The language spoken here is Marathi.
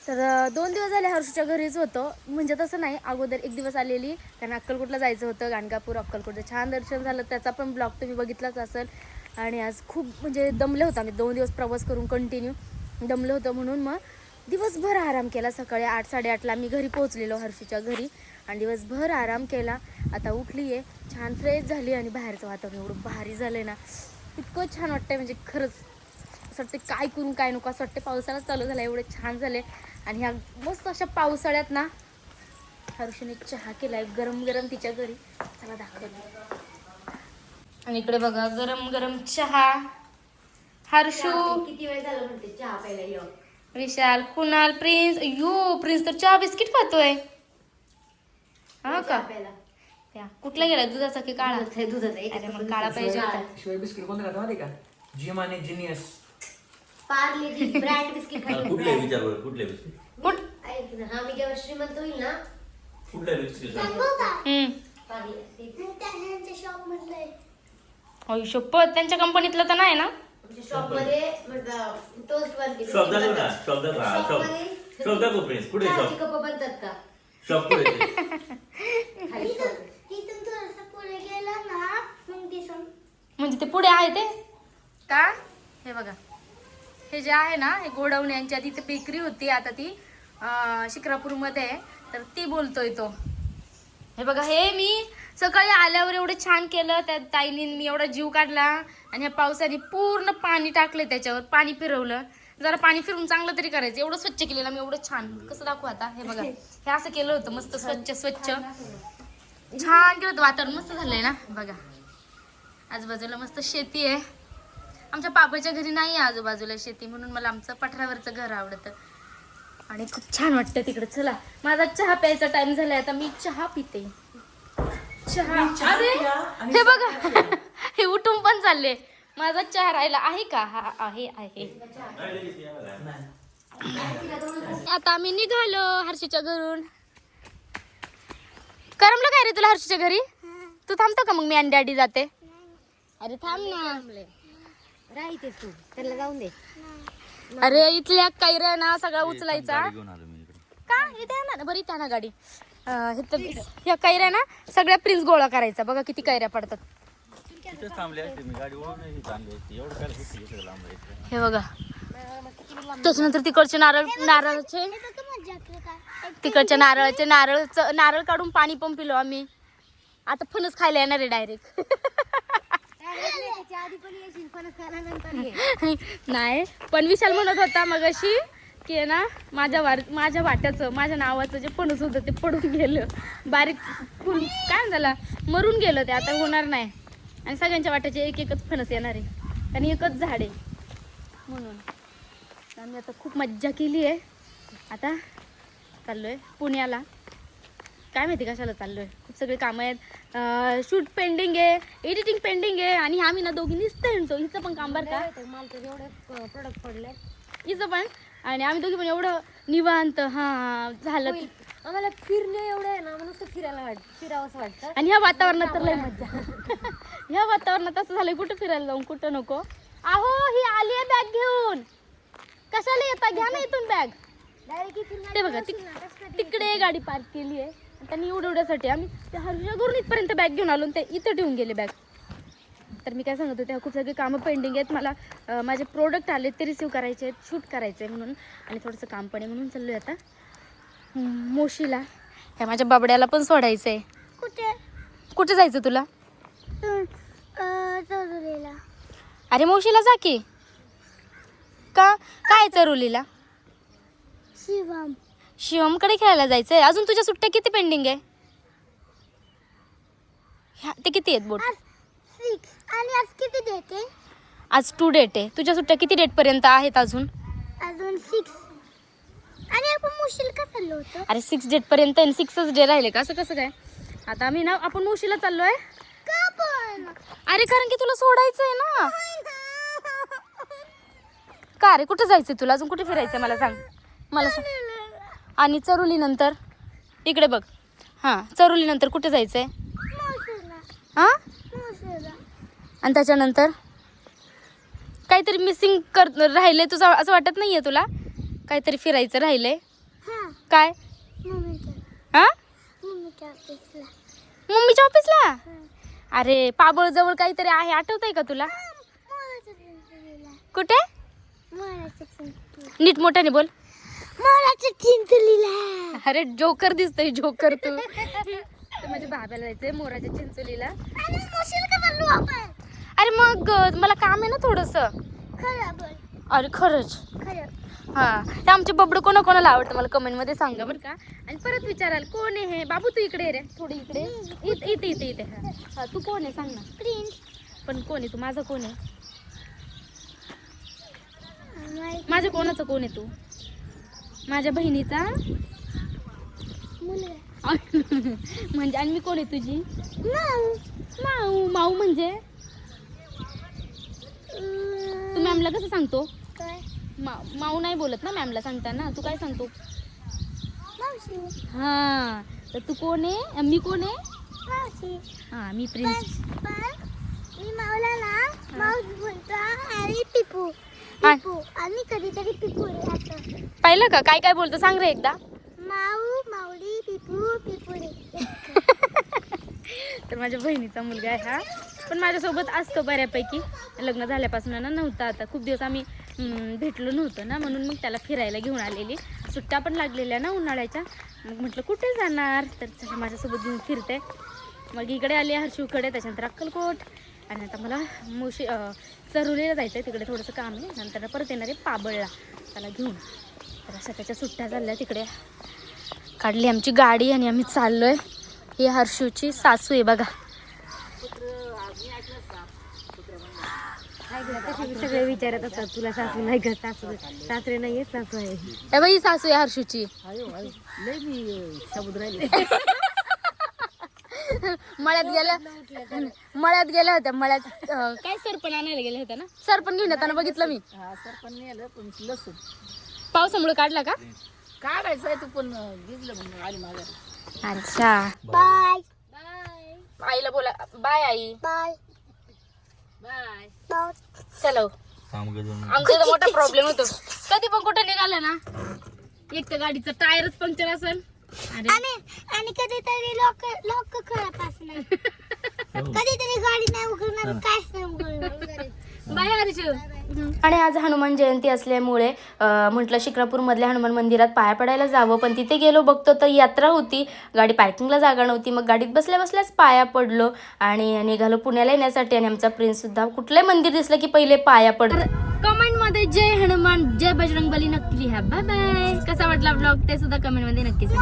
तर 2 दिवस झाले हर्षूच्या घरीच होतो. म्हणजे तसं नाही, अगोदर 1 दिवस आलेली, कारण अक्कलकोटला जायचं होतं. गाणगापूर अक्कलकोटचं छान दर्शन झालं, त्याचा पण ब्लॉग तुम्ही बघितलाच असेल. आणि आज खूप म्हणजे दमले होतो आम्ही, 2 दिवस प्रवास करून कंटिन्यू दमलो होतो. म्हणून मग दिवसभर आराम केला. सकाळी 8-8:30ला मी घरी पोहोचलेलो हर्षूच्या घरी आणि दिवसभर आराम केला. आता उठली आहे, छान फ्रेश झाली आणि बाहेरचं वातावरण एवढं भारी झालं आहे ना, इतकं छान वाटतंय म्हणजे खरंच. असं वाटतं काय करून काय नको, असं वाटतं पावसाळा चालू झाला, एवढे छान झाले. आणि ह्या मस्त अशा पावसाळ्यात ना हर्षूने चहा केलाय गरम गरम तिच्या घरी, चला दाखवते. आणि इकडे बघा गरम गरम चहा. हर्षू, किती वेळ झालं म्हणते चहा प्यायला ये. विशाल, कुणाल, प्रिन्स. प्रिन्स तर चहा बिस्किट खातोय. हा का? त्या कुठला गेला, दुधाचा की काळा? दुधाचा. अरे मग काळा पाहिजे होता. शिवाय बिस्किट कोणतं खातं माहिती का? जिम आणि जिनियस. पार्ले ब्रँड बिस्किट खायचं. कुठले विचार बरं, कुठले बिस्किट? ऐक ना, हा मी जेव्हा श्रीमंत होईल ना, कुठल्या बिस्किट? पार्ले त्यांच्या शॉप मधलं शपथ, त्यांच्या कंपनीतलं तर नाही ना? आमच्या शॉप मध्ये टोस्ट बनते. शॉप दाखव ना, शॉप दाखव, हा, शॉप दाखव प्रिन्स. कुठे शॉप? कप बनतात का? शॉप कुठे ते? खाली shop. तिथून थोडंसं पुढे गेलं ना, मग दिसून. म्हणजे ते पुढे आहे ते का? हे बघा, हे जे आहे ना, हे गोडाऊन यांच्या तिथे बेकरी होती, आता ती शिक्रापूरमध्ये आहे. तर ती बोलतोय तो. हे बघा, हे मी सकाळी आल्यावर एवढं छान केलं, त्या ताईने मी एवढा जीव काढला आणि ह्या पावसाने पूर्ण पाणी टाकले त्याच्यावर, पाणी फिरवलं. जरा पाणी फिरून चांगलं तरी करायचं, एवढं स्वच्छ केलेलं मी, एवढं छान. कसं दाखवू आता? हे बघा, हे असं केलं होतं मस्त स्वच्छ स्वच्छ छान केलं होतं. वातावरण मस्त झालंय ना बघा. आजूबाजूला मस्त शेती आहे. आमच्या पापाच्या घरी नाही आहे आजूबाजूला शेती, म्हणून मला आमचं पठारावरचं घर आवडतं आणि खूप छान वाटतं तिकडे. चला, माझा चहा प्यायचा टाइम झालाय, आता मी चहा पिते. चहा. अरे हे बघा, हे उठून पण चालले. माझा चहा राहिला आहे का? हा आहे आहे. आता आम्ही निघालो हर्षीच्या घरून. करमलं काय रे तुला हर्षीच्या घरी? तू थांबतो का मग मी आणि डॅडी जाते? अरे थांब ना. राहते तू, त्याला जाऊन दे. अरे इथल्या कैऱ्या ना सगळा उचलायचा घेऊन आलो मी इकडे. का? इथे आहे ना, बरी इथे आहे ना गाडी. ह्या कैऱ्या ना सगळ्या प्रिन्स गोळा करायचा. बघा किती कैऱ्या पडतात. तिथेच थांबले असते मी, गाडी ओळून नाही चालली असती. एवढं काय होती इकडे लांब आहे. हे बघा, त्याच्यानंतर तिकडचे नारळाचे तिकडच्या नारळ काढून पाणी पण पिलो आम्ही. आता फणस खायला येणार आहे डायरेक्ट. नाही, पण विशाल म्हणत होता मगाशी की ना माझ्या वाट्याचं, माझ्या नावाचं जे फणस होतं ते पडून गेलं, बारीक फुल काय झाला, मरून गेलं ते. आता होणार नाही आणि सगळ्यांच्या वाट्याचे एक एकच फणस येणार आहे आणि एकच झाड आहे. म्हणून आम्ही आता खूप मज्जा केली आहे. आता चाललोय पुण्याला. काय माहिती कशाला चाललोय, खूप सगळे कामं आहेत. शूट पेंडिंग आहे, एडिटिंग पेंडिंग आहे आणि आम्ही ना दोघी नुसतं हिंडतो. हिचं पण काम बरं का, मला तर एवढे प्रोडक्ट पडले हिचं पण. आणि आम्ही दोघी पण एवढं निवांत. हा झालं. आम्हाला फिरणे एवढं आहे ना, नुसतं फिरावंसं वाटतं. आणि ह्या वातावरणात तर लय मज्जा. ह्या वातावरणात असं झालंय, कुठं फिरायला जाऊन कुठं नको. अहो ही आली आहे बॅग घेऊन. कशाला येता, घ्या ना इथून बॅग. ते बघा तिकडे गाडी पार्क केली आहे. त्यांनी एवढ्यासाठी आम्ही त्या हर्षूच्या घरून इथपर्यंत बॅग घेऊन आलो, ते इथं ठेवून गेले बॅग. तर मी काय सांगत होते, खूप सगळे कामं पेंडिंग आहेत. मला माझे प्रोडक्ट आले ते रिसीव करायचे आहेत, शूट करायचं आहे म्हणून, आणि थोडंसं काम पण आहे म्हणून चाललो आहे आता मोशीला. ह्या माझ्या बाबड्याला पण सोडायचं आहे. कुठे जायचं तुला? अरे मोशीला जा की. का काय चरुलीला? शिवमकडे खेळायला जायचंय. अजून तुझ्या सुट्ट्या किती पेंडिंग आहे? ते किती आहेत बोट? 6. आणि आज किती डेट आहे? आज 2 डेट आहे. तुझ्या सुट्ट्या किती डेट पर्यंत आहेत अजून? अजून 6. आणि आपण मुशील का चाललो होतो? अरे 6 डेट पर्यंत आणि 6च डे राहिले का? असं कसं काय? आता आम्ही ना आपण मुशीला चाललोय. का पण? अरे कारण की तुला सोडायचंय ना. का रे, कुठे जायचंय तुला? अजून कुठे फिरायचंय मला सांग. मला सांग. आणि चरुली नंतर इकडे बघ. हां, चरुली नंतर कुठे जायचंय? हां, आणि त्याच्यानंतर काहीतरी मिसिंग राहिलंय तुझं, असं वाटत नाहीये तुला? काहीतरी फिरायचं राहिलंय. काय मम्मीच्या हा ऑफिसला. मम्मीच्या ऑफिसला? अरे पाबळ जवळ काहीतरी आहे, आठवतंय का तुला? मोराचं चिंचलीला. कुठे? मोराचं चिंचली. नीट मोठ्याने बोल. मोराचं चिंचलीला. अरे जोकर दिसतोय, जोकर तू. तर माझ्या बाबाला जायचंय मोराच्या चिंचोलीला. आणि कशाला का बोललो आपण? अरे मग मला काम आहे ना थोडस. खरं बोल. अरे खरंच. खरं. हा ते आमचे बबडं कोणाकोणाला आवडतं मला कमेंट मध्ये सांगा बरं का. आणि परत विचाराल कोण आहे हे. बाबू तू इकडे ये रे, थोडी इकडे. इथे इथे इथे इथे. हा तू कोण आहे सांग ना. प्रिन्स. पण कोण आहे तू? माझा कोण आहे? माहित माझ्या कोणाचं कोण आहे तू? माझ्या बहिणीचा मुलगा. म्हणजे आणि मी कोण आहे तुझी? माऊ. माऊ. माऊ म्हणजे तू मॅमला कसं सांगतो? काय? माऊ नाही बोलत ना मॅमला सांगताना. तू काय सांगतो? मावशी. हा तर तू कोण आहे? मी कोण आहे? मावशी. हा मी प्रिन्स. पण मी माऊला ना माऊस बोलतो आणि पिपू. हा. पिपू आणि कधीतरी पिपू रे असं. पाहिलं का काय काय बोलतो? सांग रे एकदा. माऊ माऊली पिपू पिपूरी. तर माझ्या बहिणीचा मुलगा आहे हा. पण माझ्यासोबत असतो बऱ्यापैकी. लग्न झाल्यापासून ना नव्हता. आता खूप दिवस आम्ही भेटलो नव्हतो ना, म्हणून मग त्याला फिरायला घेऊन आलेली. सुट्ट्या पण लागलेल्या ना उन्हाळ्याच्या. मग म्हटलं कुठे जाणार, तर चला माझ्यासोबत घेऊन फिरते. मग इकडे आली हर्षूकडे, त्याच्यानंतर अक्कलकोट. आणि आता मला चरुलीला जायचं आहे, तिकडे थोडंसं काम आहे. नंतर परत येणार आहे पाबळला त्याला घेऊन. तर अशा त्याच्या सुट्ट्या झाल्या. तिकडे काढली आमची गाडी आणि आम्ही चाललोय. ही हर्षूची सासू आहे बघा. सगळे विचारत असतात तुला सासू नाही का, सासू सासरे नाहीये, सासू आहे. हे बाई सासू आहे हर्षूची. मळ्यात गेल्या होत्या. मळ्यात काय सरपण आणायला गेल्या होत्या ना. सरपण घेऊन येताना बघितलं मी. पावसामुळे काढला का? काढायचं तू पण भिजलं म्हणून आली माझ्या. अच्छा बाय आईला बोला बाय आई. Bye bye. बाय. चलो. आमचा तर मोठा प्रॉब्लेम होतो. कधी पण कुठे निघालं ना, एक तर गाडीचं टायरच पंक्चर असेल. आणि कधीतरी लोक खराब असणार. कधीतरी गाडी नाही उघडणार, काय नाही उघडणार. बाय हर्षू. आणि आज हनुमान जयंती असल्यामुळे म्हटलं शिक्रापूर मधल्या हनुमान मंदिरात पाया पडायला जावं. पण तिथे गेलो बघतो तर यात्रा होती. गाडी पार्किंगला जागा नव्हती. मग गाडीत बसल्या बसल्याच पाया पडलो आणि निघालो पुण्याला येण्यासाठी. आणि आमचा प्रिन्स सुद्धा कुठलंही मंदिर दिसलं की पहिले पाया पडतो. कमेंट मध्ये जय हनुमान जय बजरंगबली नक्की लिहा. Bye bye. कसा वाटला ब्लॉग ते सुद्धा कमेंट मध्ये नक्की सांगा.